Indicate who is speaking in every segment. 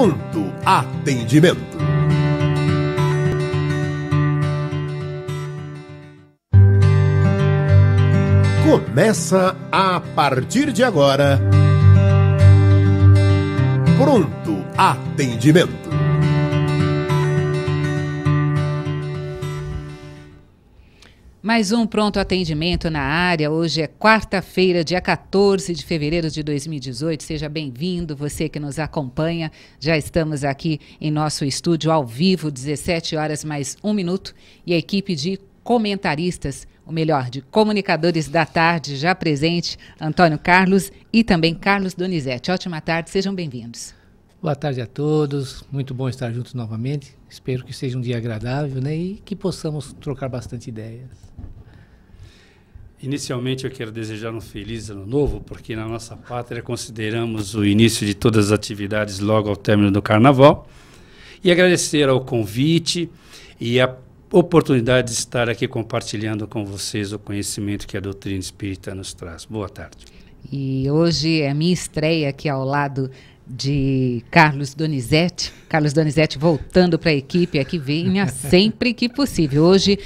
Speaker 1: Pronto Atendimento. Começa a partir de agora. Pronto Atendimento.
Speaker 2: Mais um pronto atendimento na área. Hoje é quarta-feira, dia 14 de fevereiro de 2018. Seja bem-vindo, você que nos acompanha. Já estamos aqui em nosso estúdio ao vivo, 17 horas mais 1 minuto. E a equipe de comentaristas, ou melhor, de comunicadores da tarde, já presente, Antônio Carlos e também Carlos Donizete. Ótima tarde, sejam bem-vindos.
Speaker 3: Boa tarde a todos, muito bom estar juntos novamente. Espero que seja um dia agradável, né, e que possamos trocar bastante ideias.
Speaker 4: Inicialmente eu quero desejar um feliz ano novo, porque na nossa pátria consideramos o início de todas as atividades logo ao término do Carnaval. E agradecer ao convite e a oportunidade de estar aqui compartilhando com vocês o conhecimento que a doutrina espírita nos traz. Boa tarde.
Speaker 2: E hoje é a minha estreia aqui ao lado de Carlos Donizete. Carlos Donizete voltando para a equipe aqui, venha sempre que possível. Hoje,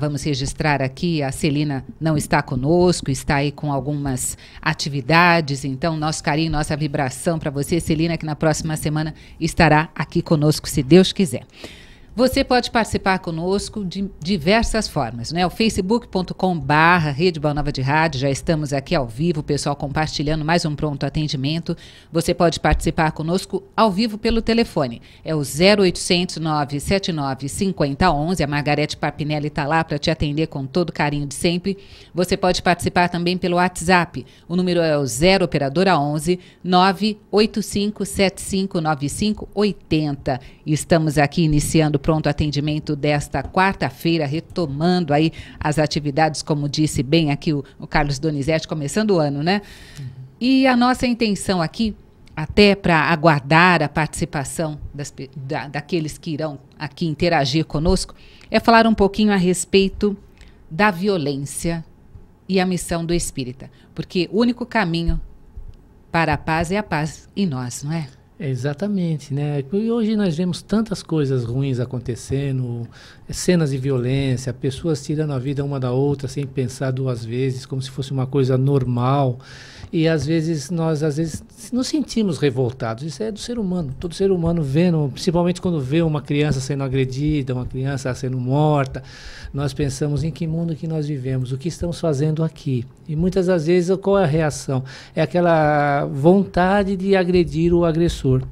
Speaker 2: vamos registrar aqui, a Celina não está conosco, está aí com algumas atividades, então nosso carinho, nossa vibração para você, Celina, que na próxima semana estará aqui conosco, se Deus quiser. Você pode participar conosco de diversas formas, né? O facebook.com/Rede Boa Nova de Rádio, já estamos aqui ao vivo, o pessoal compartilhando mais um pronto atendimento. Você pode participar conosco ao vivo pelo telefone, é o 0800 979 5011, a Margarete Papinelli está lá para te atender com todo carinho de sempre. Você pode participar também pelo WhatsApp, o número é o 0 operadora 11 985759580. Estamos aqui iniciando o pronto atendimento desta quarta-feira, retomando aí as atividades, como disse bem aqui o Carlos Donizete, começando o ano, né? E a nossa intenção aqui, até para aguardar a participação daqueles que irão aqui interagir conosco, é falar um pouquinho a respeito da violência e a missão do espírita, porque o único caminho para a paz é a paz em nós, não é?
Speaker 3: Exatamente, né? E hoje nós vemos tantas coisas ruins acontecendo, cenas de violência, pessoas tirando a vida uma da outra sem pensar duas vezes, como se fosse uma coisa normal. E às vezes nós nos sentimos revoltados. Isso é do ser humano. Todo ser humano vendo, principalmente quando vê uma criança sendo agredida, uma criança sendo morta, nós pensamos em que mundo que nós vivemos, o que estamos fazendo aqui. E muitas das vezes qual é a reação? É aquela vontade de agredir o agressor.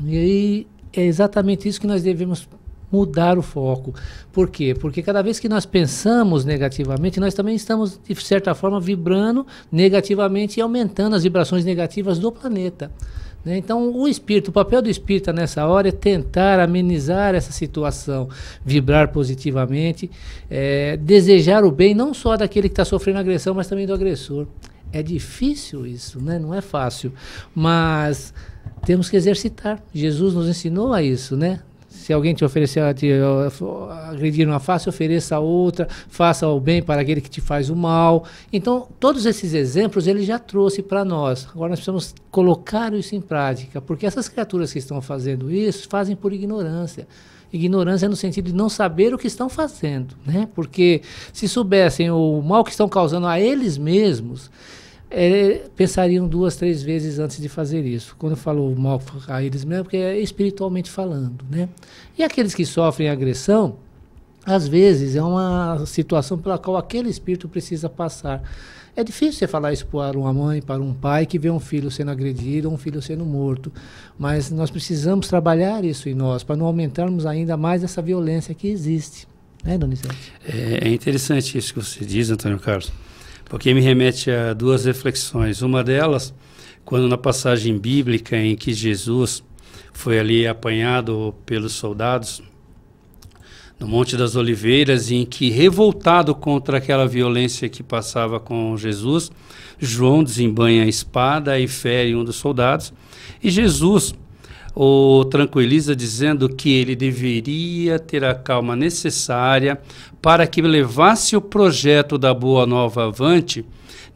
Speaker 3: E aí é exatamente isso que nós devemos mudar o foco. Por quê? Porque cada vez que nós pensamos negativamente, nós também estamos, de certa forma, vibrando negativamente e aumentando as vibrações negativas do planeta. Né? Então, o papel do espírita nessa hora é tentar amenizar essa situação, vibrar positivamente, desejar o bem, não só daquele que está sofrendo agressão, mas também do agressor. É difícil isso, né? Não é fácil, mas temos que exercitar. Jesus nos ensinou a isso, né? Se alguém te oferecer agredir uma face, ofereça a outra, faça o bem para aquele que te faz o mal. Então, todos esses exemplos ele já trouxe para nós. Agora nós precisamos colocar isso em prática, porque essas criaturas que estão fazendo isso, fazem por ignorância. Ignorância no sentido de não saber o que estão fazendo, né? Porque se soubessem o mal que estão causando a eles mesmos, pensariam 2, 3 vezes antes de fazer isso. Quando eu falo mal a eles mesmos, porque é espiritualmente falando, né? E aqueles que sofrem agressão, às vezes é uma situação pela qual aquele espírito precisa passar. É difícil você falar isso para uma mãe, para um pai que vê um filho sendo agredido ou um filho sendo morto, mas nós precisamos trabalhar isso em nós, para não aumentarmos ainda mais essa violência que existe, né, Donizete?
Speaker 4: É interessante isso que você diz, Antônio Carlos, porque me remete a 2 reflexões. Uma delas, quando na passagem bíblica em que Jesus foi ali apanhado pelos soldados no Monte das Oliveiras, em que, revoltado contra aquela violência que passava com Jesus, João desembanha a espada e fere um dos soldados, e Jesus o tranquiliza dizendo que ele deveria ter a calma necessária para que levasse o projeto da Boa Nova avante,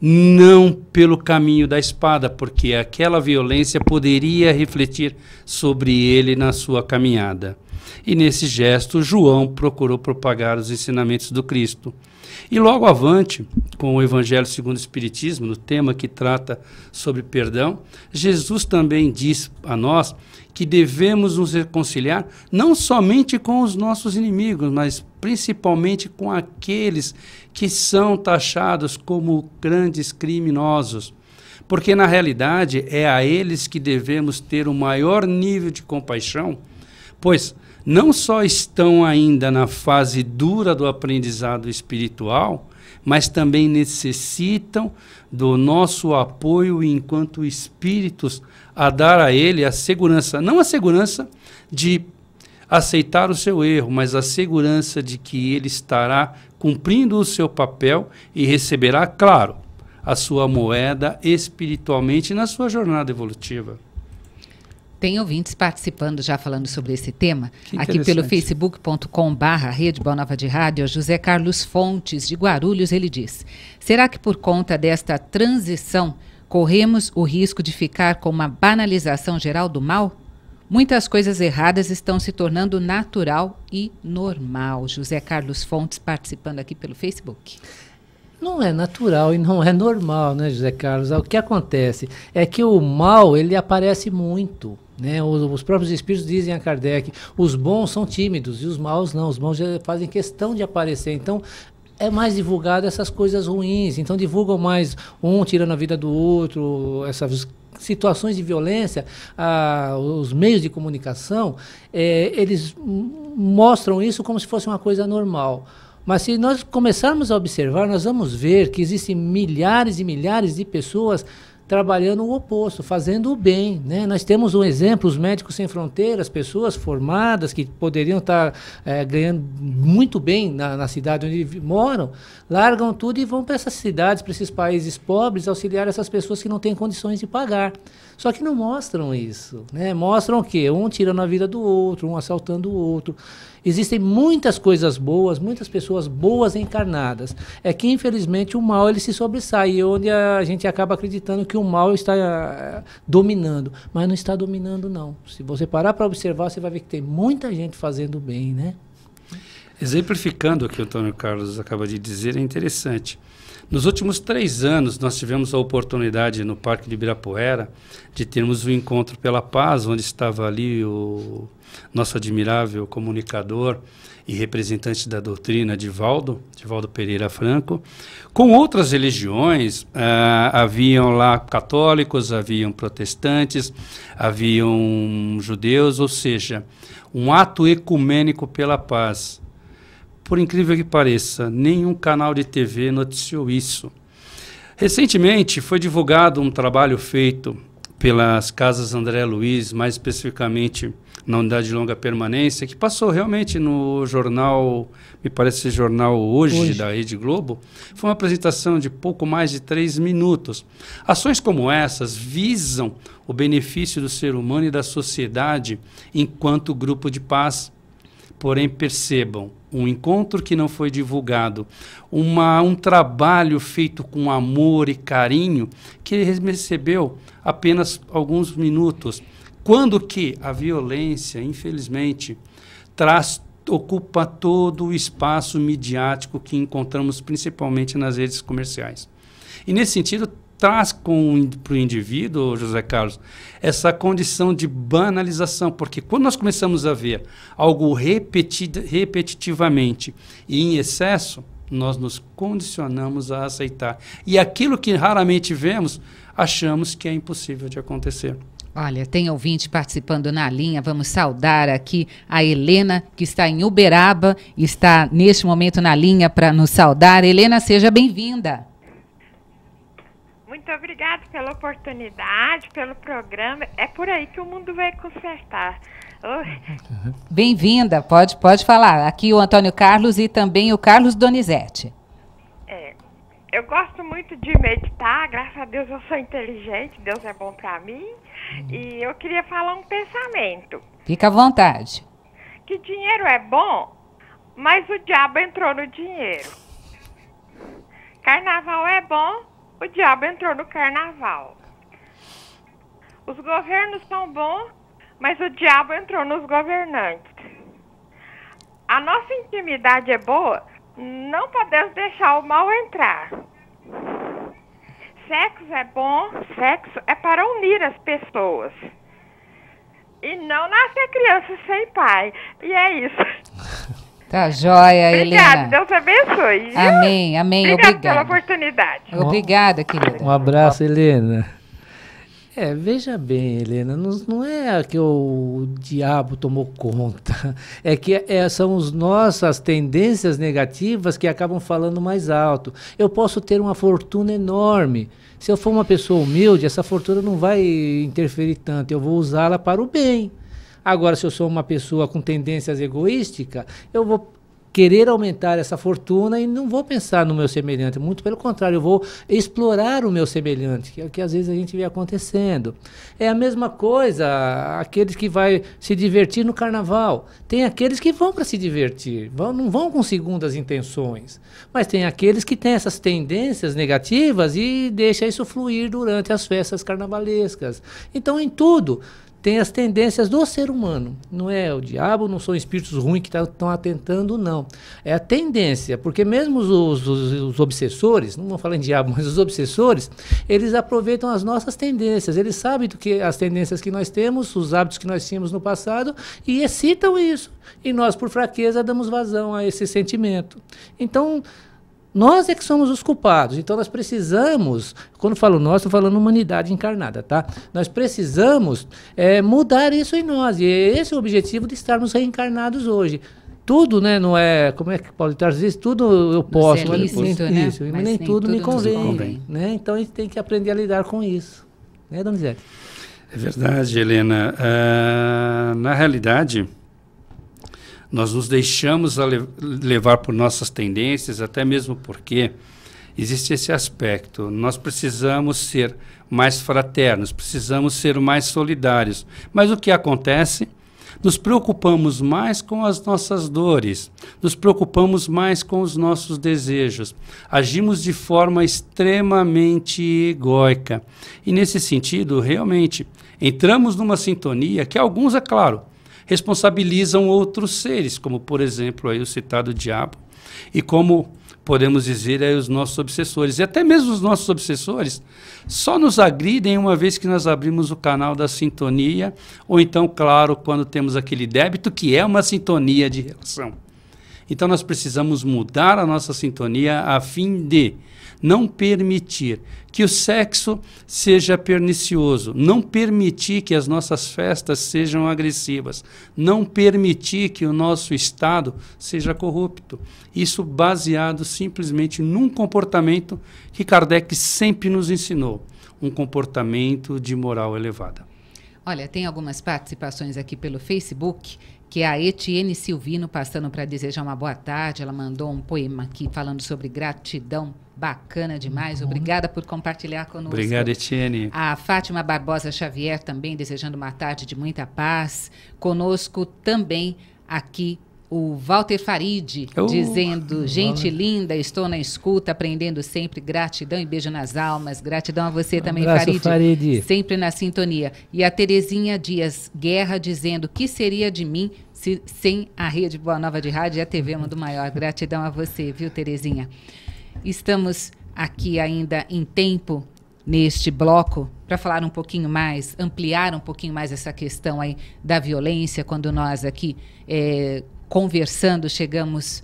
Speaker 4: não pelo caminho da espada, porque aquela violência poderia refletir sobre ele na sua caminhada. E nesse gesto, João procurou propagar os ensinamentos do Cristo. E logo avante, com o Evangelho segundo o Espiritismo, no tema que trata sobre perdão, Jesus também diz a nós que devemos nos reconciliar não somente com os nossos inimigos, mas principalmente com aqueles que são taxados como grandes criminosos. Porque, na realidade, é a eles que devemos ter o maior nível de compaixão, pois não só estão ainda na fase dura do aprendizado espiritual, mas também necessitam do nosso apoio enquanto espíritos a dar a ele a segurança, não a segurança de aceitar o seu erro, mas a segurança de que ele estará cumprindo o seu papel e receberá, claro, a sua moeda espiritualmente na sua jornada evolutiva.
Speaker 2: Tem ouvintes participando já falando sobre esse tema. Aqui pelo facebook.com/Rede Boa Nova de Rádio, José Carlos Fontes, de Guarulhos, ele diz: será que por conta desta transição corremos o risco de ficar com uma banalização geral do mal? Muitas coisas erradas estão se tornando natural e normal. José Carlos Fontes participando aqui pelo Facebook.
Speaker 3: Não é natural e não é normal, né, José Carlos? O que acontece é que o mal, ele aparece muito, né? Os próprios espíritos dizem a Kardec, os bons são tímidos e os maus não. Os maus já fazem questão de aparecer. Então, é mais divulgado essas coisas ruins. Então, divulgam mais um tirando a vida do outro, essas situações de violência. Os meios de comunicação, eles mostram isso como se fosse uma coisa normal. Mas se nós começarmos a observar, nós vamos ver que existem milhares e milhares de pessoas trabalhando o oposto, fazendo o bem, né? Nós temos um exemplo, os Médicos Sem Fronteiras, pessoas formadas que poderiam estar ganhando muito bem na cidade onde moram, largam tudo e vão para essas cidades, para esses países pobres, auxiliar essas pessoas que não têm condições de pagar. Só que não mostram isso, né? Mostram o quê? Um tirando a vida do outro, um assaltando o outro. Existem muitas coisas boas, muitas pessoas boas encarnadas. É que, infelizmente, o mal ele se sobressai, onde a gente acaba acreditando que o mal está dominando. Mas não está dominando, não. Se você parar para observar, você vai ver que tem muita gente fazendo bem, né?
Speaker 4: Exemplificando o que o Antônio Carlos acaba de dizer, é interessante. Nos últimos 3 anos, nós tivemos a oportunidade no Parque de Ibirapuera de termos um encontro pela paz, onde estava ali o nosso admirável comunicador e representante da doutrina, Divaldo Pereira Franco, com outras religiões. Haviam lá católicos, haviam protestantes, haviam judeus, ou seja, um ato ecumênico pela paz. Por incrível que pareça, nenhum canal de TV noticiou isso. Recentemente foi divulgado um trabalho feito pelas Casas André Luiz, mais especificamente na Unidade de Longa Permanência, que passou realmente no jornal, me parece jornal Hoje, da Rede Globo. Foi uma apresentação de pouco mais de 3 minutos. Ações como essas visam o benefício do ser humano e da sociedade enquanto grupo de paz. Porém, percebam, um encontro que não foi divulgado, um trabalho feito com amor e carinho, que recebeu apenas alguns minutos, quando que a violência, infelizmente, ocupa todo o espaço midiático que encontramos principalmente nas redes comerciais. E nesse sentido, traz para o indivíduo, José Carlos, essa condição de banalização, porque quando nós começamos a ver algo repetitivamente e em excesso, nós nos condicionamos a aceitar. E aquilo que raramente vemos, achamos que é impossível de acontecer.
Speaker 2: Olha, tem ouvinte participando na linha. Vamos saudar aqui a Helena, que está em Uberaba, está neste momento na linha para nos saudar. Helena, seja bem-vinda.
Speaker 5: Muito obrigada pela oportunidade, pelo programa. É por aí que o mundo vai consertar.
Speaker 2: Bem-vinda, pode falar. Aqui o Antônio Carlos e também o Carlos Donizete.
Speaker 5: Eu gosto muito de meditar, graças a Deus eu sou inteligente, Deus é bom pra mim. E eu queria falar um pensamento.
Speaker 2: Fica à vontade.
Speaker 5: Que dinheiro é bom, mas o diabo entrou no dinheiro. Carnaval é bom, o diabo entrou no carnaval. Os governos são bons, mas o diabo entrou nos governantes. A nossa intimidade é boa, não podemos deixar o mal entrar. Sexo é bom, sexo é para unir as pessoas. E não nascer criança sem pai. E é isso.
Speaker 2: Tá joia,
Speaker 5: Obrigada,
Speaker 2: Helena.
Speaker 5: Deus abençoe. Viu?
Speaker 2: Amém, amém.
Speaker 5: Obrigada pela
Speaker 2: Obrigada.
Speaker 5: oportunidade.
Speaker 2: Obrigada, querida.
Speaker 3: Um abraço, Helena. Veja bem, Helena, não é que o diabo tomou conta, é que são as nossas tendências negativas que acabam falando mais alto. Eu posso ter uma fortuna enorme. Se eu for uma pessoa humilde, essa fortuna não vai interferir tanto, eu vou usá-la para o bem. Agora, se eu sou uma pessoa com tendências egoísticas, eu vou querer aumentar essa fortuna e não vou pensar no meu semelhante, muito pelo contrário, eu vou explorar o meu semelhante, que é o que às vezes a gente vê acontecendo. É a mesma coisa, aqueles que vão se divertir no carnaval. Tem aqueles que vão para se divertir, não vão com segundas intenções, mas tem aqueles que têm essas tendências negativas e deixam isso fluir durante as festas carnavalescas. Então, em tudo tem as tendências do ser humano, não é o diabo, não são espíritos ruins que estão atentando, não. É a tendência, porque mesmo os obsessores, não vou falar em diabo, mas os obsessores, eles aproveitam as nossas tendências, eles sabem as tendências que nós temos, os hábitos que nós tínhamos no passado, e excitam isso. E nós, por fraqueza, damos vazão a esse sentimento. Então, nós é que somos os culpados, então nós precisamos, quando falo nós, estou falando humanidade encarnada, tá? Nós precisamos mudar isso em nós, e esse é o objetivo de estarmos reencarnados hoje. Tudo, né, não é, como é que Paulo de Tarso diz, tudo eu posso,
Speaker 2: Não é lícito, né?
Speaker 3: isso,
Speaker 2: Mas
Speaker 3: nem
Speaker 2: nem
Speaker 3: tudo me
Speaker 2: tudo nos
Speaker 3: convém,
Speaker 2: convém.
Speaker 3: né? Então a gente tem que aprender a lidar com isso, né, Donizete?
Speaker 4: É verdade, Helena. Na realidade, nós nos deixamos levar por nossas tendências, até mesmo porque existe esse aspecto. Nós precisamos ser mais fraternos, precisamos ser mais solidários. Mas o que acontece? Nos preocupamos mais com as nossas dores, nos preocupamos mais com os nossos desejos, agimos de forma extremamente egóica. E nesse sentido, realmente, entramos numa sintonia que alguns, é claro, responsabilizam outros seres, como, por exemplo, aí o citado diabo, e como podemos dizer aí os nossos obsessores. E até mesmo os nossos obsessores só nos agridem uma vez que nós abrimos o canal da sintonia, ou então, claro, quando temos aquele débito, que é uma sintonia de relação. Então, nós precisamos mudar a nossa sintonia a fim de não permitir que o sexo seja pernicioso, não permitir que as nossas festas sejam agressivas, não permitir que o nosso estado seja corrupto. Isso baseado simplesmente num comportamento que Kardec sempre nos ensinou, um comportamento de moral elevada.
Speaker 2: Olha, tem algumas participações aqui pelo Facebook, que é a Etienne Silvino passando para desejar uma boa tarde. Ela mandou um poema aqui falando sobre gratidão. Bacana demais. Obrigada por compartilhar conosco.
Speaker 4: Obrigado, Etienne.
Speaker 2: A Fátima Barbosa Xavier também desejando uma tarde de muita paz. Conosco também aqui o Walter Farid, dizendo, gente linda, estou na escuta, aprendendo sempre, gratidão e beijo nas almas. Gratidão a você também, Farid, sempre na sintonia. E a Terezinha Dias Guerra dizendo, que seria de mim sem a Rede Boa Nova de Rádio e a TV Mundo Maior. Gratidão a você, viu, Terezinha? Estamos aqui ainda em tempo, neste bloco, para falar um pouquinho mais, ampliar um pouquinho mais essa questão aí da violência, quando nós aqui conversando, chegamos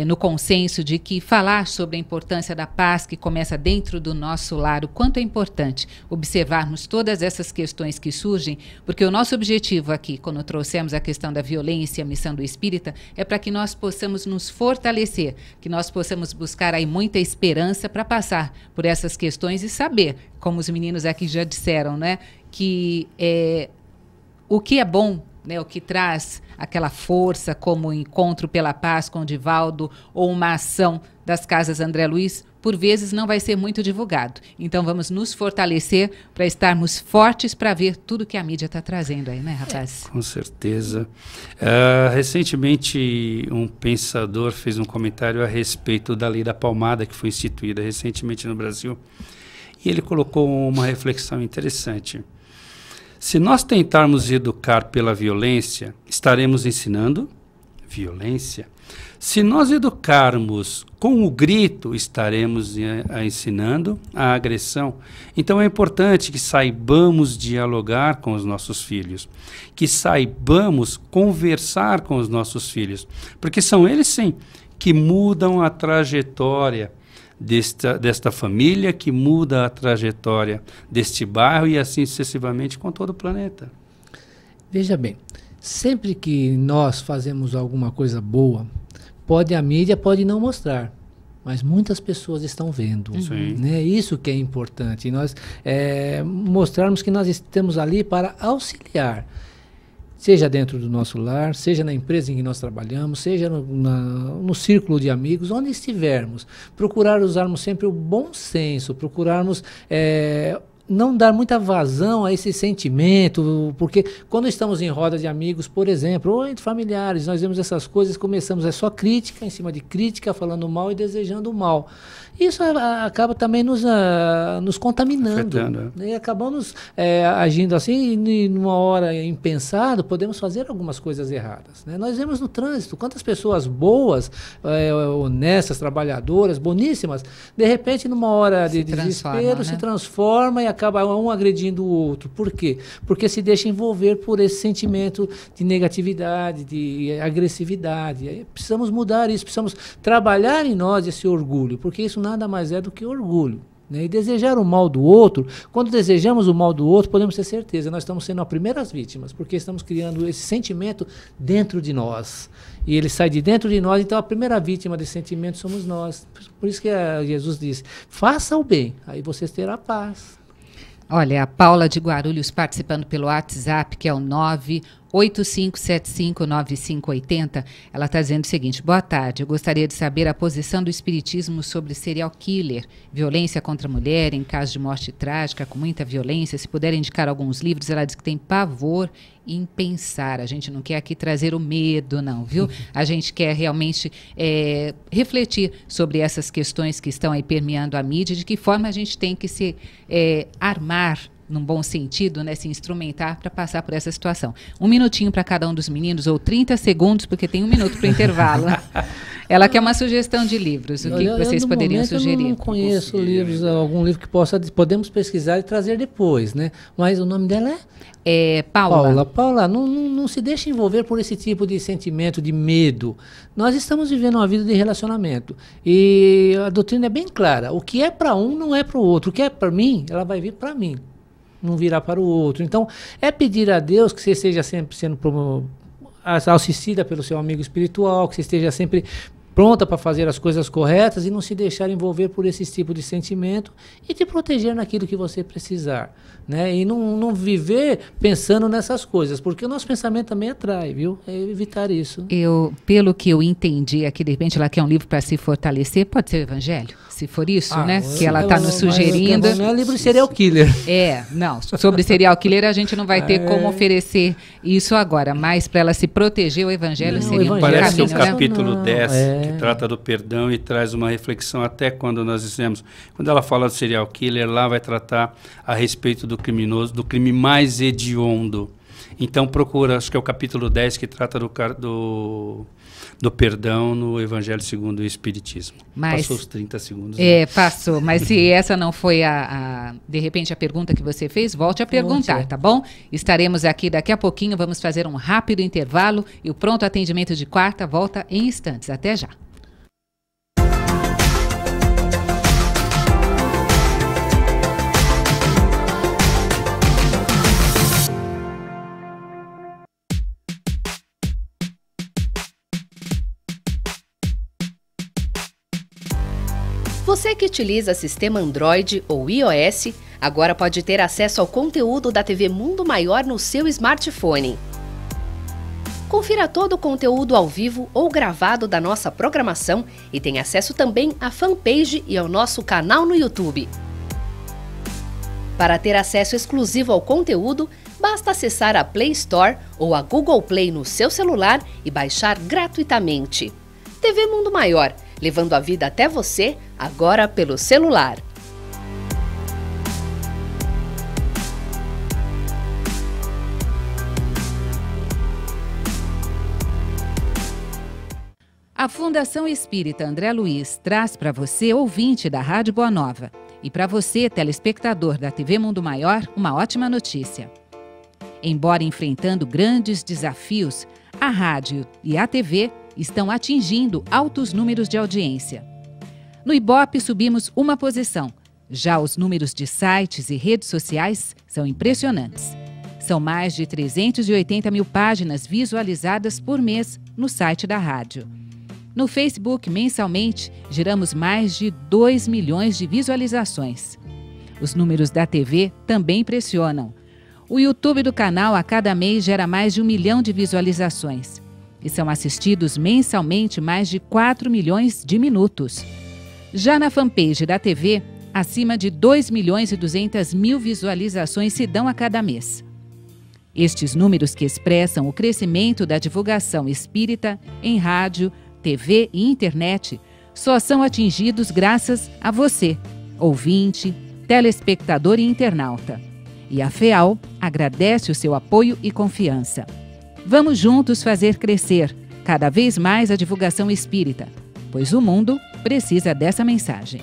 Speaker 2: no consenso de que falar sobre a importância da paz que começa dentro do nosso lar, o quanto é importante observarmos todas essas questões que surgem, porque o nosso objetivo aqui, quando trouxemos a questão da violência, a missão do espírita, é para que nós possamos nos fortalecer, que nós possamos buscar aí muita esperança para passar por essas questões e saber, como os meninos aqui já disseram, né, que o que é bom né, o que traz aquela força, como o Encontro pela Paz com o Divaldo ou uma ação das Casas André Luiz, por vezes não vai ser muito divulgado. Então vamos nos fortalecer para estarmos fortes para ver tudo que a mídia está trazendo aí, né, rapaz?
Speaker 4: Com certeza. Recentemente, um pensador fez um comentário a respeito da lei da palmada que foi instituída recentemente no Brasil. E ele colocou uma reflexão interessante. Se nós tentarmos educar pela violência, estaremos ensinando violência. Se nós educarmos com o grito, estaremos ensinando a agressão. Então é importante que saibamos dialogar com os nossos filhos, que saibamos conversar com os nossos filhos, porque são eles, sim, que mudam a trajetória desta família, que muda a trajetória deste bairro e assim sucessivamente com todo o planeta.
Speaker 3: Veja bem, sempre que nós fazemos alguma coisa boa, a mídia pode não mostrar, mas muitas pessoas estão vendo. Né? Isso que é importante, nós mostrarmos que nós estamos ali para auxiliar, seja dentro do nosso lar, seja na empresa em que nós trabalhamos, seja no círculo de amigos, onde estivermos. Procurar usarmos sempre o bom senso, procurarmos não dar muita vazão a esse sentimento, porque quando estamos em roda de amigos, por exemplo, ou entre familiares, nós vemos essas coisas, começamos só crítica em cima de crítica, falando mal e desejando mal. Isso acaba também nos contaminando. Afetando, né? E acabamos agindo assim, e numa hora impensado, podemos fazer algumas coisas erradas. Né? Nós vemos no trânsito quantas pessoas boas, honestas, trabalhadoras, boníssimas, de repente, numa hora de desespero, se transforma e acaba um agredindo o outro. Por quê? Porque se deixa envolver por esse sentimento de negatividade, de agressividade. Precisamos mudar isso, precisamos trabalhar em nós esse orgulho, porque isso nada mais é do que orgulho. Né? E desejar o mal do outro, quando desejamos o mal do outro, podemos ter certeza, nós estamos sendo as primeiras vítimas, porque estamos criando esse sentimento dentro de nós. E ele sai de dentro de nós, então a primeira vítima desse sentimento somos nós. Por isso que Jesus disse, faça o bem, aí você terá paz.
Speaker 2: Olha, a Paula de Guarulhos participando pelo WhatsApp, que é o 985759580, ela está dizendo o seguinte: boa tarde, eu gostaria de saber a posição do espiritismo sobre serial killer, violência contra a mulher em caso de morte trágica, com muita violência. Se puder indicar alguns livros, ela diz que tem pavor em pensar. A gente não quer aqui trazer o medo, não, viu? A gente quer realmente refletir sobre essas questões que estão aí permeando a mídia, de que forma a gente tem que se armar, num bom sentido, né, se instrumentar para passar por essa situação. 1 minutinho para cada um dos meninos, ou 30 segundos, porque tem 1 minuto para o intervalo. Ela quer uma sugestão de livros. O que vocês poderiam sugerir?
Speaker 3: Eu não conheço livros, algum livro que podemos pesquisar e trazer depois, né? Mas o nome dela
Speaker 2: é Paula.
Speaker 3: Paula, não se deixe envolver por esse tipo de sentimento, de medo. Nós estamos vivendo uma vida de relacionamento. E a doutrina é bem clara. O que é para um não é para o outro. O que é para mim, ela vai vir para mim. Não virá para o outro. Então, é pedir a Deus que você esteja sempre sendo assistida pelo seu amigo espiritual, que você esteja sempre pronta para fazer as coisas corretas e não se deixar envolver por esse tipo de sentimento e te proteger naquilo que você precisar, né? E não viver pensando nessas coisas, porque o nosso pensamento também atrai, viu? É evitar isso.
Speaker 2: Pelo que eu entendi aqui, de repente ela quer um livro para se fortalecer, pode ser o Evangelho? Se for isso, né? Que ela está nos sugerindo.
Speaker 3: Não é livro de serial killer.
Speaker 2: Não. Sobre serial killer a gente não vai ter como oferecer isso agora, mas para ela se proteger, o Evangelho seria um
Speaker 4: parece
Speaker 2: caminho,
Speaker 4: que o capítulo 10, que trata do perdão e traz uma reflexão até quando nós dizemos, quando ela fala do serial killer, lá vai tratar a respeito do criminoso, do crime mais hediondo. Então procura, acho que é o capítulo 10 que trata do perdão no Evangelho segundo o Espiritismo. Passou os 30 segundos.
Speaker 2: Passou. Mas se essa não foi de repente a pergunta que você fez, volte a perguntar, tá bom? Estaremos aqui daqui a pouquinho, vamos fazer um rápido intervalo e o pronto atendimento de quarta volta em instantes. Até já.
Speaker 6: Você que utiliza sistema Android ou iOS, agora pode ter acesso ao conteúdo da TV Mundo Maior no seu smartphone. Confira todo o conteúdo ao vivo ou gravado da nossa programação e tem acesso também à fanpage e ao nosso canal no YouTube. Para ter acesso exclusivo ao conteúdo, basta acessar a Play Store ou a Google Play no seu celular e baixar gratuitamente. TV Mundo Maior, levando a vida até você, agora pelo celular.
Speaker 2: A Fundação Espírita André Luiz traz para você, ouvinte da Rádio Boa Nova, e para você, telespectador da TV Mundo Maior, uma ótima notícia. Embora enfrentando grandes desafios, a rádio e a TV estão atingindo altos números de audiência. No Ibope subimos uma posição, já os números de sites e redes sociais são impressionantes. São mais de 380 mil páginas visualizadas por mês no site da rádio. No Facebook, mensalmente, geramos mais de 2 milhões de visualizações. Os números da TV também impressionam. O YouTube do canal a cada mês gera mais de 1 milhão de visualizações. E são assistidos mensalmente mais de 4 milhões de minutos. Já na fanpage da TV, acima de 2 milhões e 200 mil visualizações se dão a cada mês. Estes números que expressam o crescimento da divulgação espírita em rádio, TV e internet só são atingidos graças a você, ouvinte, telespectador e internauta. E a FEAL agradece o seu apoio e confiança. Vamos juntos fazer crescer cada vez mais a divulgação espírita, pois o mundo precisa dessa mensagem.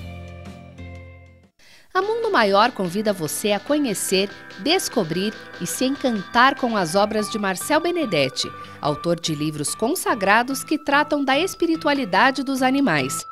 Speaker 6: A Mundo Maior convida você a conhecer, descobrir e se encantar com as obras de Marcel Benedetti, autor de livros consagrados que tratam da espiritualidade dos animais.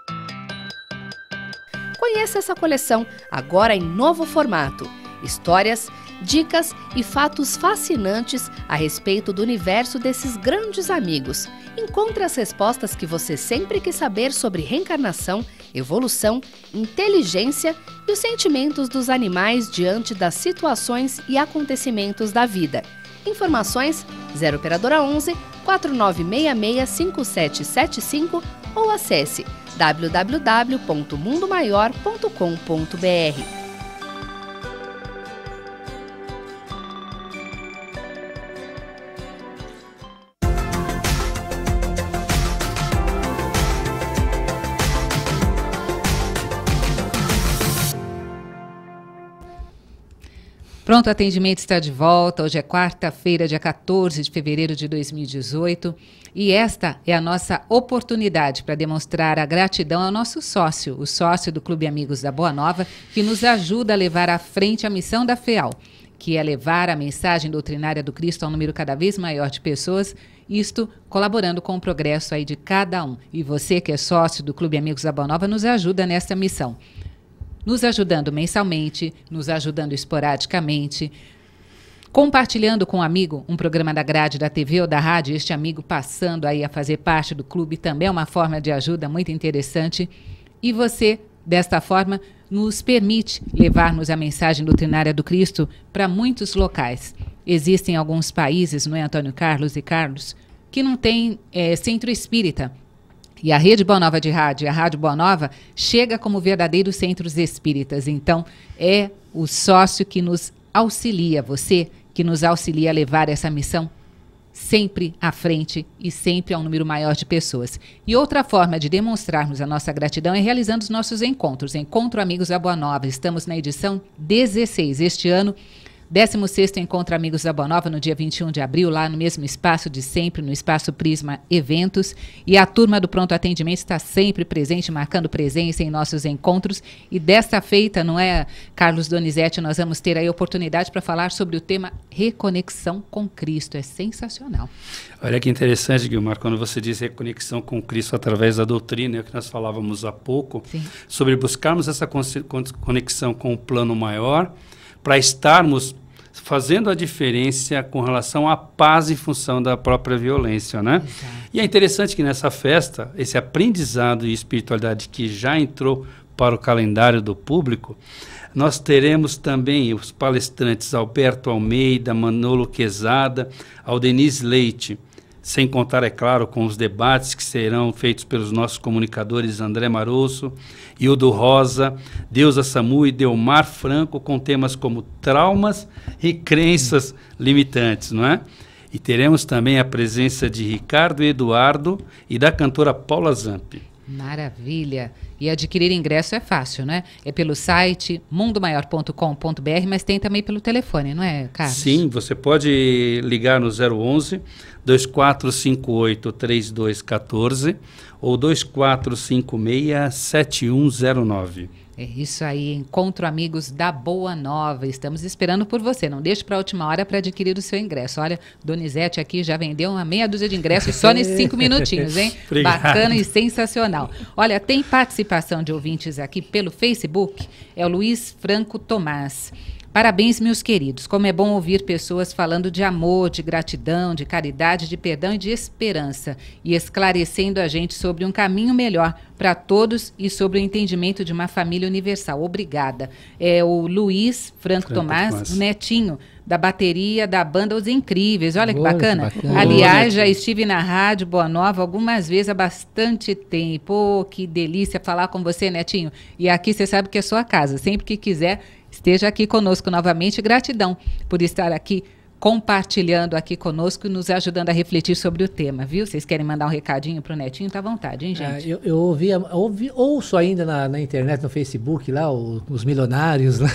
Speaker 6: Conheça essa coleção, agora em novo formato. Histórias, dicas e fatos fascinantes a respeito do universo desses grandes amigos. Encontre as respostas que você sempre quis saber sobre reencarnação, evolução, inteligência e os sentimentos dos animais diante das situações e acontecimentos da vida. Informações 0 operadora 11 4966 5775 ou acesse www.mundomaior.com.br.
Speaker 2: Pronto Atendimento está de volta. Hoje é quarta-feira, dia 14 de fevereiro de 2018. E esta é a nossa oportunidade para demonstrar a gratidão ao nosso sócio, o sócio do Clube Amigos da Boa Nova, que nos ajuda a levar à frente a missão da FEAL, que é levar a mensagem doutrinária do Cristo a um número cada vez maior de pessoas, isto colaborando com o progresso aí de cada um. E você que é sócio do Clube Amigos da Boa Nova nos ajuda nessa missão. Nos ajudando mensalmente, nos ajudando esporadicamente, compartilhando com um amigo um programa da grade da TV ou da rádio, este amigo passando aí a fazer parte do clube, também é uma forma de ajuda muito interessante. E você, desta forma, nos permite levarmos a mensagem doutrinária do Cristo para muitos locais. Existem alguns países, não é, Antônio Carlos e Carlos, que não tem centro espírita. E a Rede Boa Nova de Rádio e a Rádio Boa Nova chega como verdadeiros centros espíritas. Então, é o sócio que nos auxilia, você que nos auxilia a levar essa missão sempre à frente e sempre a um número maior de pessoas. E outra forma de demonstrarmos a nossa gratidão é realizando os nossos encontros. Encontro Amigos da Boa Nova. Estamos na edição 16 este ano. 16º Encontro Amigos da Boa Nova, no dia 21 de abril, lá no mesmo espaço de sempre, no Espaço Prisma Eventos. E a turma do Pronto Atendimento está sempre presente, marcando presença em nossos encontros. E desta feita, não é, Carlos Donizete, nós vamos ter aí a oportunidade para falar sobre o tema Reconexão com Cristo. É sensacional.
Speaker 4: Olha que interessante, Guilmar, quando você diz reconexão com Cristo através da doutrina, é o que nós falávamos há pouco, sim, sobre buscarmos essa conexão com o plano maior, para estarmos fazendo a diferença com relação à paz em função da própria violência, né? Exato. E é interessante que nessa festa, esse aprendizado e espiritualidade que já entrou para o calendário do público, nós teremos também os palestrantes Alberto Almeida, Manolo Quezada, Aldenise Leite, sem contar, é claro, com os debates que serão feitos pelos nossos comunicadores André Marosso, Hildo Rosa, Deusa Samu e Delmar Franco, com temas como traumas e crenças limitantes, não é? E teremos também a presença de Ricardo Eduardo e da cantora Paula Zampi.
Speaker 2: Maravilha! E adquirir ingresso é fácil, né? É pelo site mundomaior.com.br, mas tem também pelo telefone, não é, Carlos?
Speaker 4: Sim, você pode ligar no 011 2458 3214 ou 2456 7109.
Speaker 2: É isso aí, Encontro Amigos da Boa Nova. Estamos esperando por você. Não deixe para a última hora para adquirir o seu ingresso. Olha, Donizete aqui já vendeu uma meia dúzia de ingressos só nesses 5 minutinhos, hein?
Speaker 4: Obrigado.
Speaker 2: Bacana e sensacional. Olha, tem participação de ouvintes aqui pelo Facebook. É o Luiz Franco Tomás. Parabéns, meus queridos. Como é bom ouvir pessoas falando de amor, de gratidão, de caridade, de perdão e de esperança, e esclarecendo a gente sobre um caminho melhor para todos e sobre o entendimento de uma família universal. Obrigada. É o Luiz Franco Tomás, o netinho da bateria da banda Os Incríveis. Olha que bacana. Aliás, já estive na Rádio Boa Nova algumas vezes há bastante tempo. Pô, que delícia falar com você, netinho. E aqui você sabe que é sua casa. Sempre que quiser, esteja aqui conosco novamente. Gratidão por estar aqui compartilhando aqui conosco e nos ajudando a refletir sobre o tema, viu? Vocês querem mandar um recadinho pro netinho? Tá à vontade, hein, gente?
Speaker 3: Eu ouço ainda na internet, no Facebook, lá, os milionários. Lá.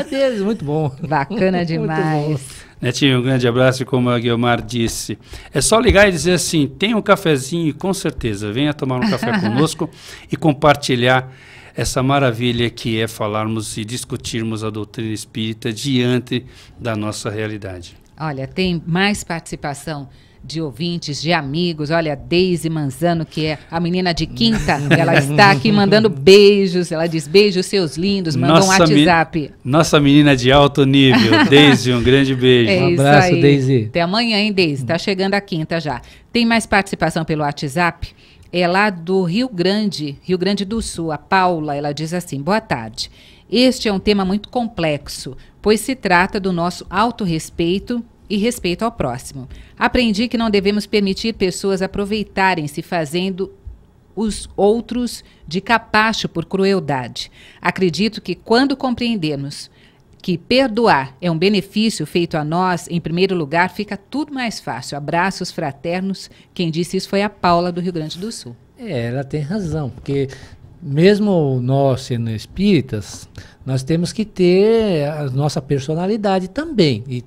Speaker 3: Deles, muito bom.
Speaker 2: Bacana demais.
Speaker 3: Muito bom.
Speaker 4: Netinho, um grande abraço, e como a Guilmar disse, é só ligar e dizer assim, tem um cafezinho e com certeza, venha tomar um café conosco e compartilhar essa maravilha que é falarmos e discutirmos a doutrina espírita diante da nossa realidade.
Speaker 2: Olha, tem mais participação de ouvintes, de amigos. Olha, a Deise Manzano, que é a menina de quinta, ela está aqui mandando beijos. Ela diz, beijos seus lindos, mandou um WhatsApp.
Speaker 4: Nossa menina de alto nível, Deise, um grande beijo.
Speaker 2: É
Speaker 3: um abraço, Deise.
Speaker 2: Até amanhã, hein, Deise? Está chegando a quinta já. Tem mais participação pelo WhatsApp? É lá do Rio Grande do Sul. A Paula, ela diz assim, boa tarde. Este é um tema muito complexo, pois se trata do nosso autorrespeito e respeito ao próximo. Aprendi que não devemos permitir pessoas aproveitarem-se fazendo os outros de capacho por crueldade. Acredito que quando compreendermos que perdoar é um benefício feito a nós, em primeiro lugar, fica tudo mais fácil. Abraços fraternos. Quem disse isso foi a Paula, do Rio Grande do Sul.
Speaker 3: Ela tem razão, porque mesmo nós sendo espíritas, nós temos que ter a nossa personalidade também. E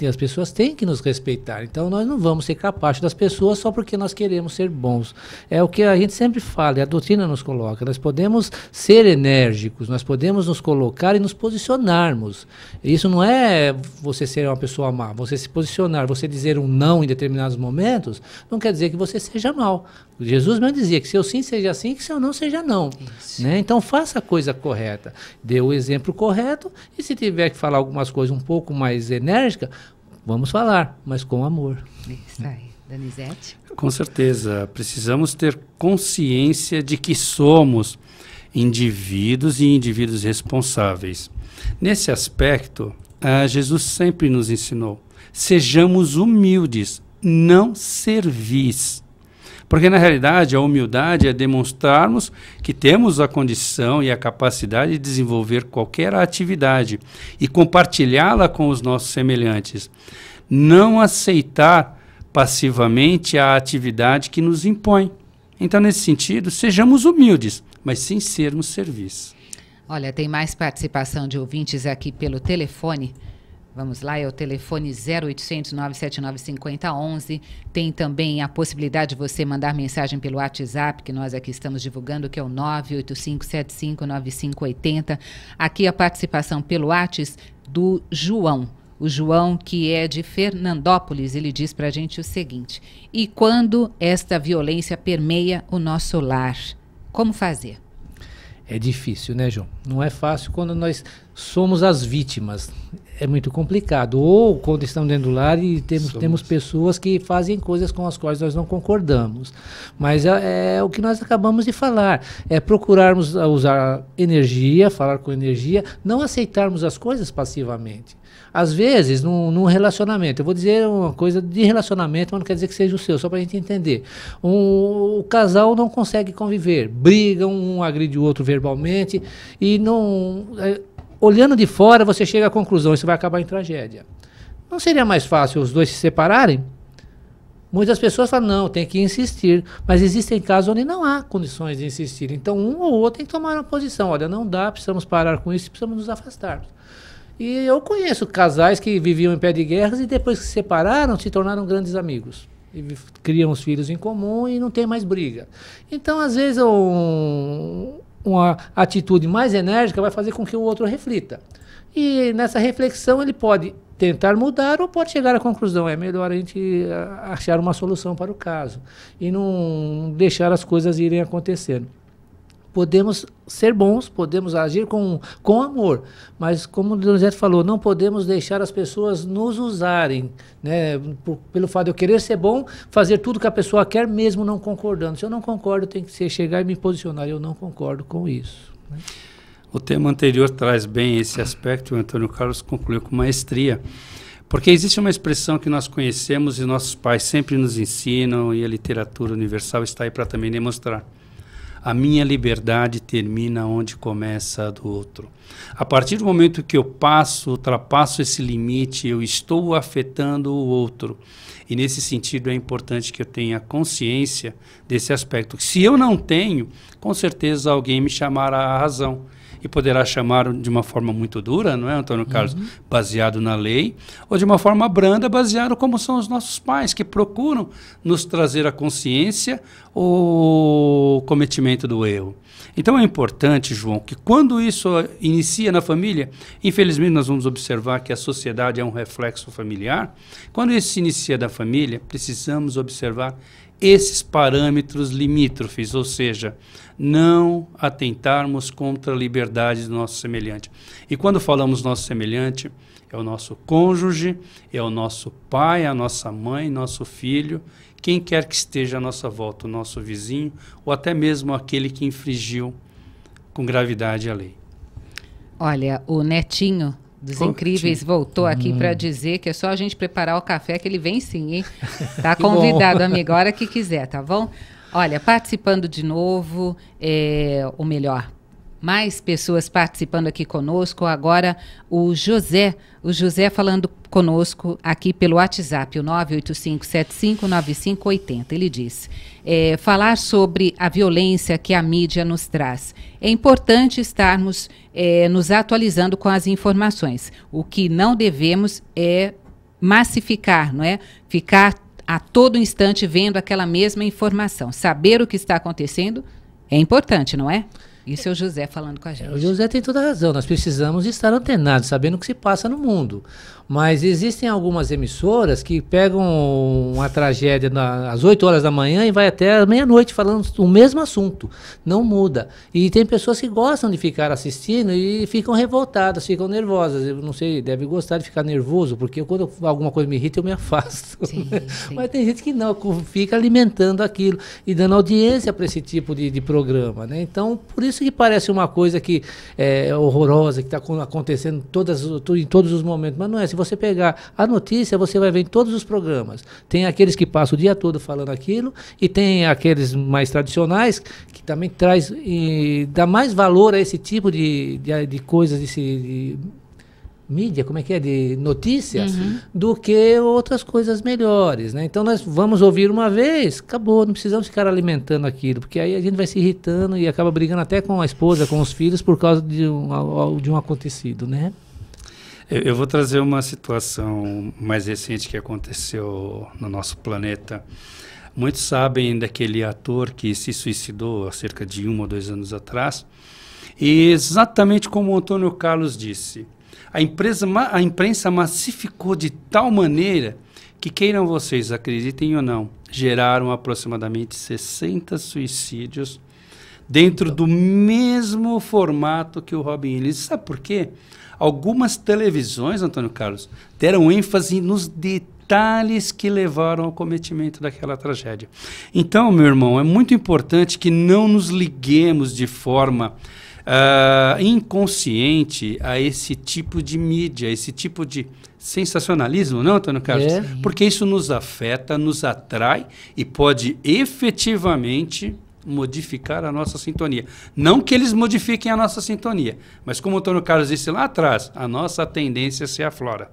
Speaker 3: as pessoas têm que nos respeitar. Então nós não vamos ser capazes das pessoas só porque nós queremos ser bons. É o que a gente sempre fala, e a doutrina nos coloca. Nós podemos ser enérgicos, nós podemos nos colocar e nos posicionarmos. Isso não é você ser uma pessoa má, você se posicionar, você dizer um não em determinados momentos, não quer dizer que você seja mal. Jesus mesmo dizia que seu sim seja sim, que seu não seja não. Né? Então faça a coisa correta. Dê o exemplo correto e se tiver que falar algumas coisas um pouco mais enérgicas, vamos falar, mas com amor.
Speaker 2: Isso aí. Donizete?
Speaker 4: Com certeza. Precisamos ter consciência de que somos indivíduos e indivíduos responsáveis. Nesse aspecto, Jesus sempre nos ensinou, sejamos humildes, não servis. Porque, na realidade, a humildade é demonstrarmos que temos a condição e a capacidade de desenvolver qualquer atividade e compartilhá-la com os nossos semelhantes. Não aceitar passivamente a atividade que nos impõe. Então, nesse sentido, sejamos humildes, mas sem sermos servis.
Speaker 2: Olha, tem mais participação de ouvintes aqui pelo telefone. Vamos lá, é o telefone 0800 979 5011. Tem também a possibilidade de você mandar mensagem pelo WhatsApp, que nós aqui estamos divulgando, que é o 985759580. Aqui a participação pelo WhatsApp do João. O João, que é de Fernandópolis, ele diz para a gente o seguinte: e quando esta violência permeia o nosso lar, como fazer?
Speaker 3: É difícil, né, João? Não é fácil quando nós somos as vítimas. É muito complicado. Ou quando estamos dentro do lar e temos pessoas que fazem coisas com as quais nós não concordamos. Mas é o que nós acabamos de falar. É procurarmos usar energia, falar com energia, não aceitarmos as coisas passivamente. Às vezes, num relacionamento, eu vou dizer uma coisa de relacionamento, mas não quer dizer que seja o seu, só para a gente entender. O casal não consegue conviver, brigam, um agride o outro verbalmente, e não... olhando de fora, você chega à conclusão, isso vai acabar em tragédia. Não seria mais fácil os dois se separarem? Muitas pessoas falam, não, tem que insistir, mas existem casos onde não há condições de insistir. Então, um ou outro tem que tomar uma posição. Olha, não dá, precisamos parar com isso, precisamos nos afastar. E eu conheço casais que viviam em pé de guerras e depois que se separaram, se tornaram grandes amigos. E criam os filhos em comum e não tem mais briga. Então, às vezes, uma atitude mais enérgica vai fazer com que o outro reflita. E nessa reflexão ele pode tentar mudar ou pode chegar à conclusão, é melhor a gente achar uma solução para o caso e não deixar as coisas irem acontecendo. Podemos ser bons, podemos agir com amor, mas como o Donizete falou, não podemos deixar as pessoas nos usarem, né? Pelo fato de eu querer ser bom, fazer tudo que a pessoa quer mesmo não concordando. Se eu não concordo, tem que chegar e me posicionar, eu não concordo com isso, né?
Speaker 4: O tema anterior traz bem esse aspecto, o Antônio Carlos concluiu com maestria, porque existe uma expressão que nós conhecemos e nossos pais sempre nos ensinam, e a literatura universal está aí para também demonstrar. A minha liberdade termina onde começa a do outro. A partir do momento que eu ultrapasso esse limite, eu estou afetando o outro. E nesse sentido é importante que eu tenha consciência desse aspecto. Se eu não tenho, com certeza alguém me chamará à razão. E poderá chamar de uma forma muito dura, não é, Antônio Carlos? Baseado na lei, ou de uma forma branda, baseado como são os nossos pais, que procuram nos trazer a consciência o cometimento do erro. Então é importante, João, que quando isso inicia na família, infelizmente nós vamos observar que a sociedade é um reflexo familiar. Quando isso se inicia da família, precisamos observar esses parâmetros limítrofes, ou seja, não atentarmos contra a liberdade do nosso semelhante. E quando falamos nosso semelhante, é o nosso cônjuge, é o nosso pai, a nossa mãe, nosso filho, quem quer que esteja à nossa volta, o nosso vizinho, ou até mesmo aquele que infringiu com gravidade a lei.
Speaker 2: Olha, o Netinho dos Incríveis voltou aqui para dizer que é só a gente preparar o café que ele vem sim, hein? Tá convidado, amigo, a hora que quiser, tá bom? Olha, participando de novo, ou melhor, mais pessoas participando aqui conosco. Agora o José falando conosco aqui pelo WhatsApp, o 985759580. Ele diz, falar sobre a violência que a mídia nos traz. É importante estarmos nos atualizando com as informações. O que não devemos é massificar, não é? Ficar a todo instante vendo aquela mesma informação. Saber o que está acontecendo é importante, não é? Isso é o José falando com a gente.
Speaker 3: O José tem toda a razão. Nós precisamos estar antenados, sabendo o que se passa no mundo. Mas existem algumas emissoras que pegam uma tragédia às 8 horas da manhã e vai até a meia-noite falando o mesmo assunto. Não muda. E tem pessoas que gostam de ficar assistindo e ficam revoltadas, ficam nervosas. Eu não sei, deve gostar de ficar nervoso, porque quando alguma coisa me irrita, eu me afasto. Sim. Mas tem gente que não, fica alimentando aquilo e dando audiência para esse tipo de programa, né? Então, por isso que parece uma coisa que é horrorosa, que está acontecendo em todos os momentos. Mas não é. Se você pegar a notícia, você vai ver em todos os programas. Tem aqueles que passam o dia todo falando aquilo e tem aqueles mais tradicionais que também traz e dá mais valor a esse tipo de coisas, de mídia, como é que é, de notícias, do que outras coisas melhores, né? Então nós vamos ouvir uma vez, acabou, não precisamos ficar alimentando aquilo, porque aí a gente vai se irritando e acaba brigando até com a esposa, com os filhos, por causa de um acontecido, né?
Speaker 4: Eu vou trazer uma situação mais recente que aconteceu no nosso planeta. Muitos sabem daquele ator que se suicidou há cerca de 1 ou 2 anos atrás. E exatamente como o Antônio Carlos disse, a imprensa massificou de tal maneira que, queiram vocês, acreditem ou não, geraram aproximadamente 60 suicídios dentro do mesmo formato que o Robin Williams. Sabe por quê? Algumas televisões, Antônio Carlos, deram ênfase nos detalhes que levaram ao cometimento daquela tragédia. Então, meu irmão, é muito importante que não nos liguemos de forma inconsciente a esse tipo de mídia, esse tipo de sensacionalismo, não, Antônio Carlos? Porque isso nos afeta, nos atrai e pode efetivamente modificar a nossa sintonia. Não que eles modifiquem a nossa sintonia, mas como o Antônio Carlos disse lá atrás, a nossa tendência se aflora.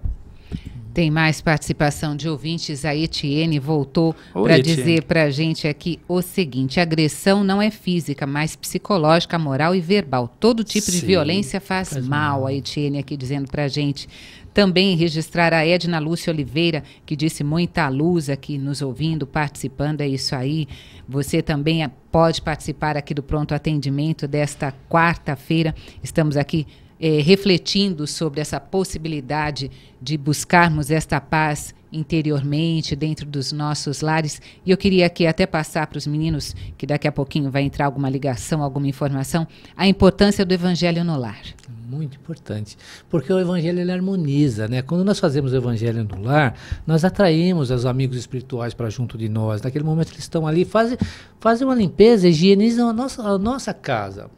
Speaker 2: Tem mais participação de ouvintes. A Etienne voltou para dizer para a gente aqui o seguinte: agressão não é física, mas psicológica, moral e verbal. Todo tipo de violência faz mal. A Etienne aqui dizendo para a gente. Também registrar a Edna Lúcia Oliveira, que disse muita luz aqui nos ouvindo, participando, é isso aí. Você também pode participar aqui do Pronto Atendimento desta quarta-feira. Estamos aqui refletindo sobre essa possibilidade de buscarmos esta paz interiormente, dentro dos nossos lares. E eu queria aqui até passar para os meninos, que daqui a pouquinho vai entrar alguma ligação, alguma informação, a importância do Evangelho no lar.
Speaker 3: Muito importante, porque o Evangelho ele harmoniza, né? Quando nós fazemos o Evangelho no lar, nós atraímos os amigos espirituais para junto de nós. Naquele momento eles estão ali, fazem uma limpeza, higienizam a nossa casa.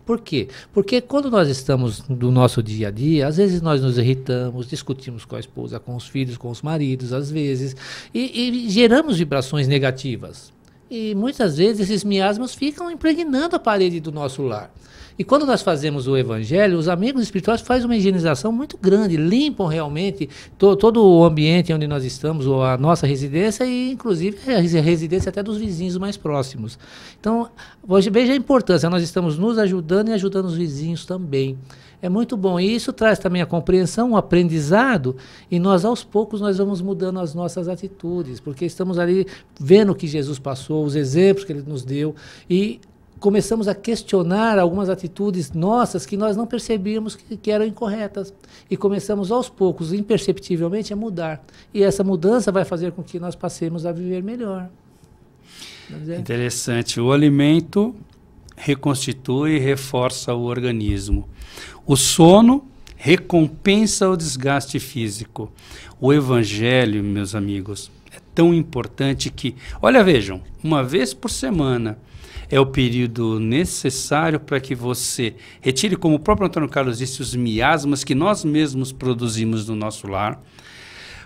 Speaker 3: Por quê? Porque quando nós estamos no nosso dia a dia, às vezes nós nos irritamos, discutimos com a esposa, com os filhos, com os maridos, às vezes, e geramos vibrações negativas. E muitas vezes esses miasmas ficam impregnando a parede do nosso lar. E quando nós fazemos o Evangelho, os amigos espirituais fazem uma higienização muito grande, limpam realmente todo o ambiente onde nós estamos, ou a nossa residência, e inclusive a residência até dos vizinhos mais próximos. Então, veja a importância, nós estamos nos ajudando e ajudando os vizinhos também. É muito bom, e isso traz também a compreensão, o aprendizado, e nós aos poucos nós vamos mudando as nossas atitudes, porque estamos ali vendo o que Jesus passou, os exemplos que ele nos deu, e começamos a questionar algumas atitudes nossas que nós não percebíamos que eram incorretas. E começamos aos poucos, imperceptivelmente, a mudar. E essa mudança vai fazer com que nós passemos a viver melhor.
Speaker 4: Interessante. O alimento reconstitui e reforça o organismo. O sono recompensa o desgaste físico. O Evangelho, meus amigos, é tão importante que... Olha, vejam, uma vez por semana... é o período necessário para que você retire, como o próprio Antônio Carlos disse, os miasmas que nós mesmos produzimos no nosso lar.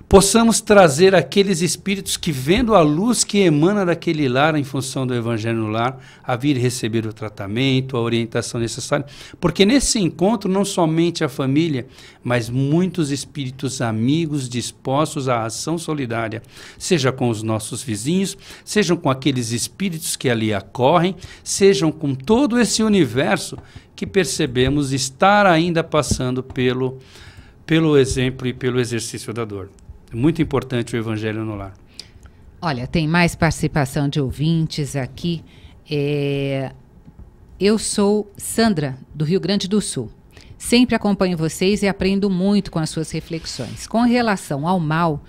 Speaker 4: Possamos trazer aqueles espíritos que, vendo a luz que emana daquele lar em função do Evangelho no lar, a vir receber o tratamento, a orientação necessária. Porque nesse encontro, não somente a família, mas muitos espíritos amigos dispostos à ação solidária, seja com os nossos vizinhos, sejam com aqueles espíritos que ali acorrem, sejam com todo esse universo que percebemos estar ainda passando pelo exemplo e pelo exercício da dor. É muito importante o Evangelho no lar.
Speaker 2: Olha, tem mais participação de ouvintes aqui. Eu sou Sandra, do Rio Grande do Sul. Sempre acompanho vocês e aprendo muito com as suas reflexões. Com relação ao mal,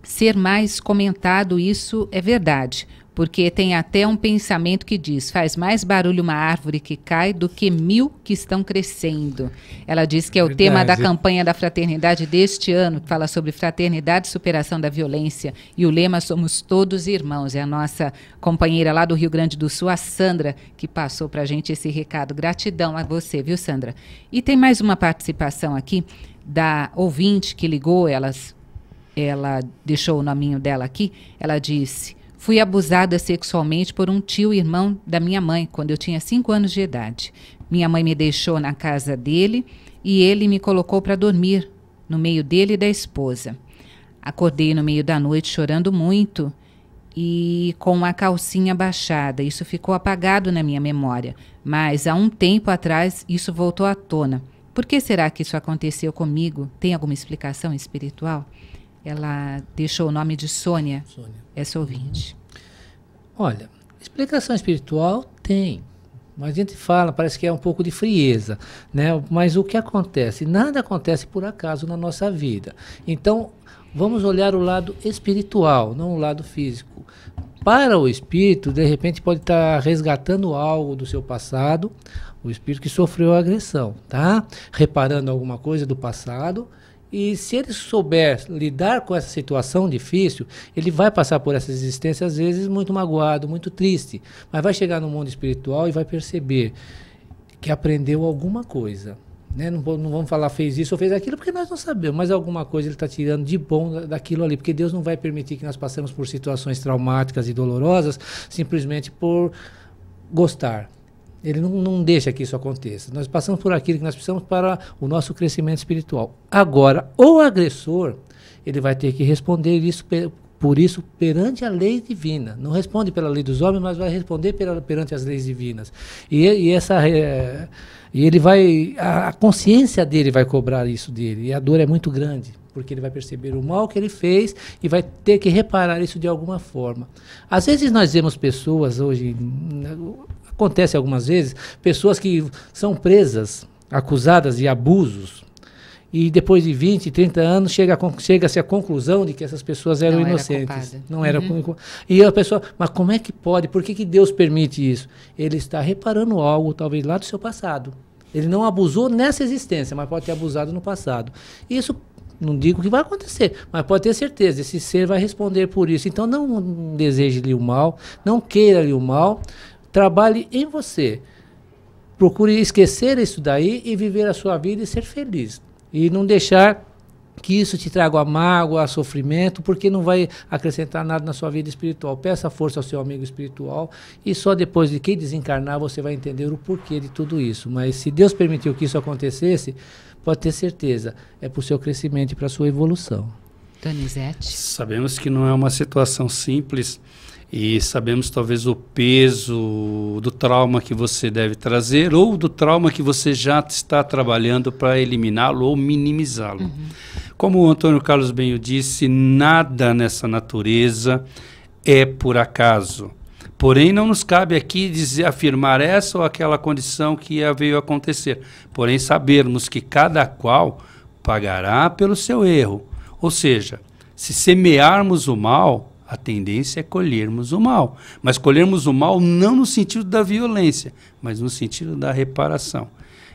Speaker 2: ser mais comentado, isso é verdade. Porque tem até um pensamento que diz, faz mais barulho uma árvore que cai do que 1000 que estão crescendo. Ela diz que é o tema da campanha da fraternidade deste ano, que fala sobre fraternidade e superação da violência. E o lema Somos Todos Irmãos. É a nossa companheira lá do Rio Grande do Sul, a Sandra, que passou para a gente esse recado. Gratidão a você, viu, Sandra? E tem mais uma participação aqui da ouvinte que ligou, ela deixou o nominho dela aqui, ela disse... Fui abusada sexualmente por um tio-irmão da minha mãe, quando eu tinha 5 anos de idade. Minha mãe me deixou na casa dele e ele me colocou para dormir, no meio dele e da esposa. Acordei no meio da noite chorando muito e com a calcinha baixada. Isso ficou apagado na minha memória, mas há um tempo atrás isso voltou à tona. Por que será que isso aconteceu comigo? Tem alguma explicação espiritual? Ela deixou o nome de Sônia, essa ouvinte.
Speaker 3: Olha, explicação espiritual tem. Mas a gente fala, parece que é um pouco de frieza, né? Mas o que acontece? Nada acontece por acaso na nossa vida. Então, vamos olhar o lado espiritual, não o lado físico. Para o espírito, de repente, pode estar resgatando algo do seu passado, o espírito que sofreu a agressão, tá? Reparando alguma coisa do passado. E se ele souber lidar com essa situação difícil, ele vai passar por essa existência, às vezes, muito magoado, muito triste. Mas vai chegar no mundo espiritual e vai perceber que aprendeu alguma coisa. Né? Não vamos falar fez isso ou fez aquilo, porque nós não sabemos, mas alguma coisa ele está tirando de bom daquilo ali, porque Deus não vai permitir que nós passemos por situações traumáticas e dolorosas simplesmente por gostar. Ele não deixa que isso aconteça. Nós passamos por aquilo que nós precisamos para o nosso crescimento espiritual. Agora, o agressor, ele vai ter que responder por isso perante a lei divina. Não responde pela lei dos homens, mas vai responder perante as leis divinas. E ele vai, a consciência dele vai cobrar isso dele. E a dor é muito grande, porque ele vai perceber o mal que ele fez e vai ter que reparar isso de alguma forma. Às vezes nós vemos pessoas hoje, acontece algumas vezes, pessoas que são presas, acusadas de abusos, e depois de 20, 30 anos chega-se à conclusão de que essas pessoas eram inocentes. Não era culpada. E a pessoa, mas como é que pode? Por que Deus permite isso? Ele está reparando algo, talvez lá do seu passado. Ele não abusou nessa existência, mas pode ter abusado no passado. Isso, não digo que vai acontecer, mas pode ter certeza, esse ser vai responder por isso. Então não deseje-lhe o mal, não queira-lhe o mal, trabalhe em você. Procure esquecer isso daí e viver a sua vida e ser feliz. E não deixar que isso te traga a mágoa, a sofrimento, porque não vai acrescentar nada na sua vida espiritual. Peça força ao seu amigo espiritual e só depois de que desencarnar você vai entender o porquê de tudo isso. Mas se Deus permitiu que isso acontecesse, pode ter certeza, é para o seu crescimento e para a sua evolução.
Speaker 2: Donizete.
Speaker 4: Sabemos que não é uma situação simples e sabemos talvez o peso do trauma que você deve trazer ou do trauma que você já está trabalhando para eliminá-lo ou minimizá-lo. Como o Antônio Carlos bem o disse, nada nessa natureza é por acaso. Porém, não nos cabe aqui afirmar essa ou aquela condição que veio acontecer. Porém, sabermos que cada qual pagará pelo seu erro. Ou seja, se semearmos o mal, a tendência é colhermos o mal. Mas colhermos o mal não no sentido da violência, mas no sentido da reparação.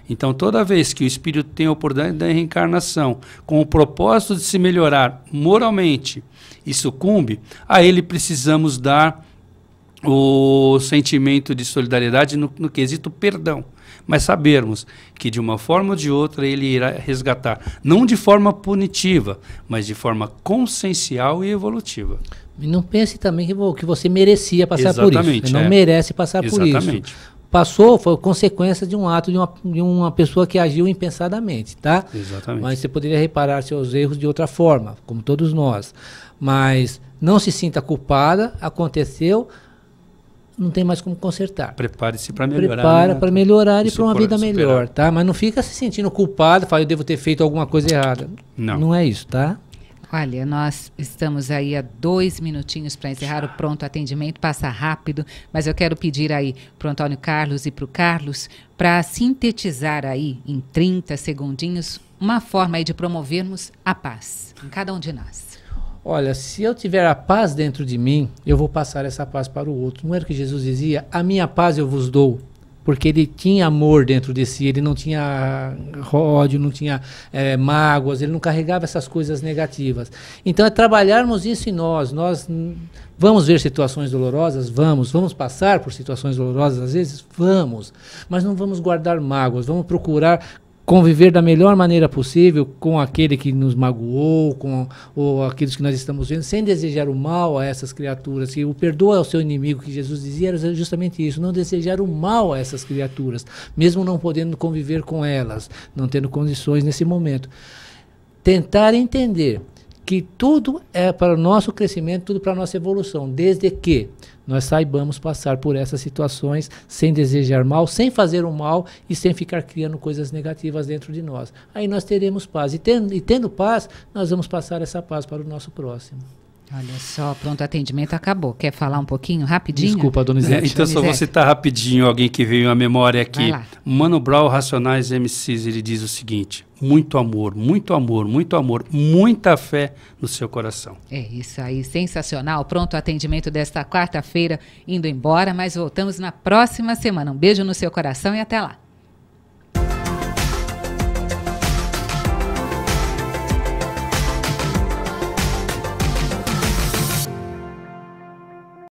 Speaker 4: Então, toda vez que o espírito tem a oportunidade da reencarnação, com o propósito de se melhorar moralmente e sucumbe, a ele precisamos dar o sentimento de solidariedade no quesito perdão. Mas sabermos que de uma forma ou de outra ele irá resgatar, não de forma punitiva, mas de forma consciencial e evolutiva.
Speaker 3: E não pense também que você merecia passar por isso. Você não merece passar por isso. Passou, foi consequência de um ato de uma pessoa que agiu impensadamente, tá?
Speaker 4: Exatamente.
Speaker 3: Mas você poderia reparar seus erros de outra forma, como todos nós. Mas não se sinta culpada, aconteceu, não tem mais como consertar.
Speaker 4: Prepare-se para melhorar.
Speaker 3: Prepara para melhorar e para uma vida melhor, tá? Mas não fica se sentindo culpado, fala, eu devo ter feito alguma coisa errada. Não é isso, tá?
Speaker 2: Olha, nós estamos aí a 2 minutinhos para encerrar o pronto atendimento, passa rápido, mas eu quero pedir aí para o Antônio Carlos e para o Carlos para sintetizar aí em 30 segundinhos uma forma aí de promovermos a paz em cada um de nós.
Speaker 3: Olha, se eu tiver a paz dentro de mim, eu vou passar essa paz para o outro. Não era o que Jesus dizia? A minha paz eu vos dou. Porque ele tinha amor dentro de si, ele não tinha ódio, não tinha mágoas, ele não carregava essas coisas negativas. Então é trabalharmos isso em nós. Nós vamos ver situações dolorosas? Vamos passar por situações dolorosas às vezes? Vamos. Mas não vamos guardar mágoas, vamos procurar conviver da melhor maneira possível com aquele que nos magoou, ou aqueles que nós estamos vendo, sem desejar o mal a essas criaturas. E o perdoa ao seu inimigo, que Jesus dizia, era justamente isso, não desejar o mal a essas criaturas, mesmo não podendo conviver com elas, não tendo condições nesse momento. Tentar entender que tudo é para o nosso crescimento, tudo para a nossa evolução, desde que nós saibamos passar por essas situações sem desejar mal, sem fazer o mal e sem ficar criando coisas negativas dentro de nós. Aí nós teremos paz. E tendo paz, nós vamos passar essa paz para o nosso próximo.
Speaker 2: Olha só, pronto, atendimento acabou. Quer falar um pouquinho, rapidinho?
Speaker 3: Desculpa, Donizete.
Speaker 4: Então, só vou citar rapidinho alguém que veio à memória aqui. Mano Brown, Racionais MCs, ele diz o seguinte: muito amor, muito amor, muito amor, muita fé no seu coração.
Speaker 2: É isso aí, sensacional. Pronto, atendimento desta quarta-feira indo embora, mas voltamos na próxima semana. Um beijo no seu coração e até lá.